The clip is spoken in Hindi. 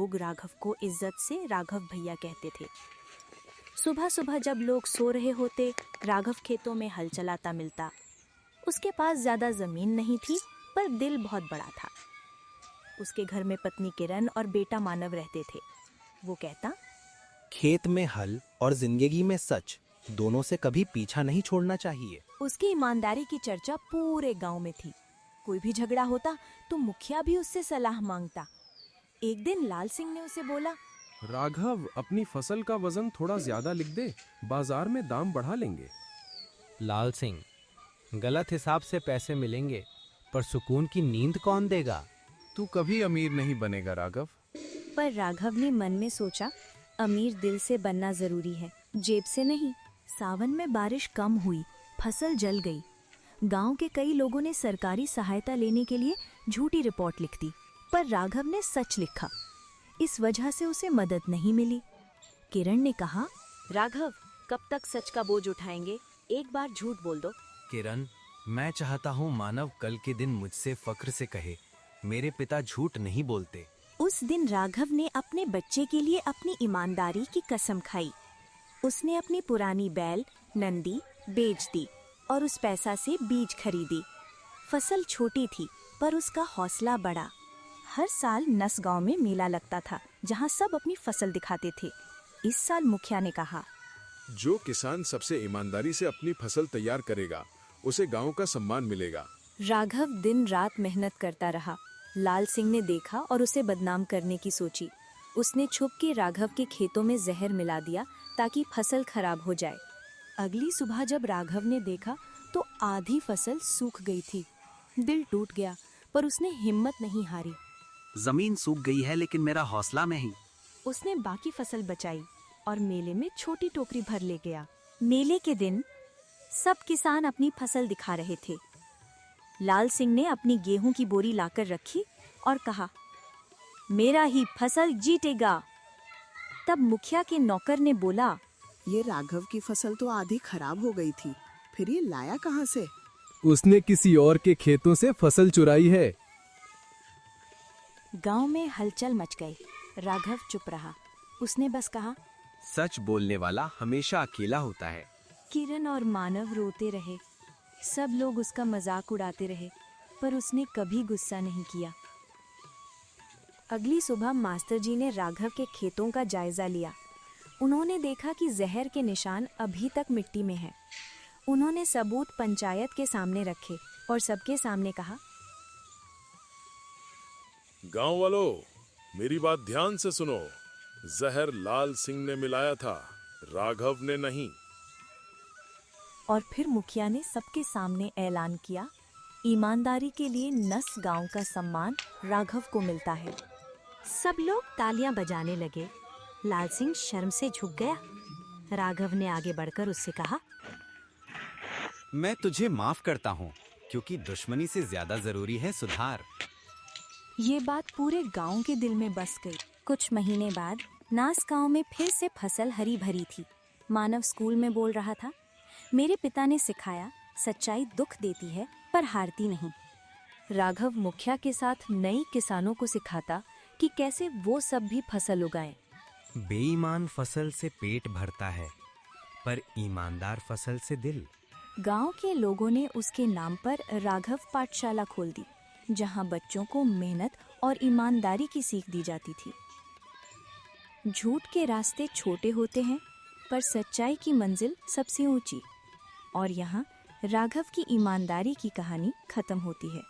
लोग राघव को इज्जत से राघव भैया कहते थे। सुबह सुबह जब लोग सो रहे होते, राघव खेतों में हल चलाता मिलता। उसके पास ज्यादा जमीन नहीं थी, पर दिल बहुत बड़ा था। उसके घर में पत्नी किरण और बेटा मानव रहते थे। वो कहता, खेत में हल और जिंदगी में सच, दोनों से कभी पीछा नहीं छोड़ना चाहिए। उसकी ईमानदारी की चर्चा पूरे गांव में थी। कोई भी झगड़ा होता तो मुखिया भी उससे सलाह मांगता। एक दिन लाल सिंह ने उसे बोला, राघव, अपनी फसल का वजन थोड़ा ज्यादा लिख दे, बाजार में दाम बढ़ा लेंगे। लाल सिंह, गलत हिसाब से पैसे मिलेंगे, पर सुकून की नींद कौन देगा? तू कभी अमीर नहीं बनेगा राघव। पर राघव ने मन में सोचा, अमीर दिल से बनना जरूरी है, जेब से नहीं। सावन में बारिश कम हुई, फसल जल गई। गांव के कई लोगों ने सरकारी सहायता लेने के लिए झूठी रिपोर्ट लिख दी, पर राघव ने सच लिखा। इस वजह से उसे मदद नहीं मिली। किरण ने कहा, राघव, कब तक सच का बोझ उठाएंगे? एक बार झूठ बोल दो। किरण, मैं चाहता हूँ मानव कल के दिन मुझसे फक्र से कहे, मेरे पिता झूठ नहीं बोलते। उस दिन राघव ने अपने बच्चे के लिए अपनी ईमानदारी की कसम खाई। उसने अपनी पुरानी बैल नंदी बेच दी और उस पैसा से बीज खरीदी। फसल छोटी थी, पर उसका हौसला बड़ा। हर साल नस गांव में मेला लगता था, जहां सब अपनी फसल दिखाते थे। इस साल मुखिया ने कहा, जो किसान सबसे ईमानदारी से अपनी फसल तैयार करेगा, उसे गांव का सम्मान मिलेगा। राघव दिन रात मेहनत करता रहा। लाल सिंह ने देखा और उसे बदनाम करने की सोची। उसने छुप के राघव के खेतों में जहर मिला दिया ताकि फसल खराब हो जाए। अगली सुबह जब राघव ने देखा तो आधी फसल सूख गई थी। दिल टूट गया, पर उसने हिम्मत नहीं हारी। जमीन सूख गई है, लेकिन मेरा हौसला नहीं। उसने बाकी फसल बचाई और मेले में छोटी टोकरी भर ले गया। मेले के दिन सब किसान अपनी फसल दिखा रहे थे। लाल सिंह ने अपनी गेहूं की बोरी लाकर रखी और कहा, मेरा ही फसल जीतेगा। तब मुखिया के नौकर ने बोला, ये राघव की फसल तो आधी खराब हो गई थी, फिर ये लाया कहाँ से? उसने किसी और के खेतों से फसल चुराई है। गांव में हलचल मच गई। राघव चुप रहा। उसने बस कहा, सच बोलने वाला हमेशा अकेला होता है। किरण और मानव रोते रहे। सब लोग उसका मजाक उड़ाते रहे, पर उसने कभी गुस्सा नहीं किया। अगली सुबह मास्टर जी ने राघव के खेतों का जायजा लिया। उन्होंने देखा कि जहर के निशान अभी तक मिट्टी में हैं। उन्होंने सबूत पंचायत के सामने रखे और सबके सामने कहा, गांव वालों, मेरी बात ध्यान से सुनो। जहर लाल सिंह ने मिलाया था, राघव ने नहीं। और फिर मुखिया ने सबके सामने ऐलान किया, ईमानदारी के लिए नस गांव का सम्मान राघव को मिलता है। सब लोग तालियां बजाने लगे। लाल सिंह शर्म से झुक गया। राघव ने आगे बढ़कर उससे कहा, मैं तुझे माफ करता हूँ, क्योंकि दुश्मनी से ज्यादा जरूरी है सुधार। ये बात पूरे गांव के दिल में बस गई। कुछ महीने बाद नास गांव में फिर से फसल हरी भरी थी। मानव स्कूल में बोल रहा था, मेरे पिता ने सिखाया, सच्चाई दुख देती है पर हारती नहीं। राघव मुखिया के साथ नई किसानों को सिखाता कि कैसे वो सब भी फसल उगाएं। बेईमान फसल से पेट भरता है, पर ईमानदार फसल से दिल। गांव के लोगों ने उसके नाम पर राघव पाठशाला खोल दी, जहां बच्चों को मेहनत और ईमानदारी की सीख दी जाती थी। झूठ के रास्ते छोटे होते हैं, पर सच्चाई की मंजिल सबसे ऊंची। और यहाँ राघव की ईमानदारी की कहानी खत्म होती है।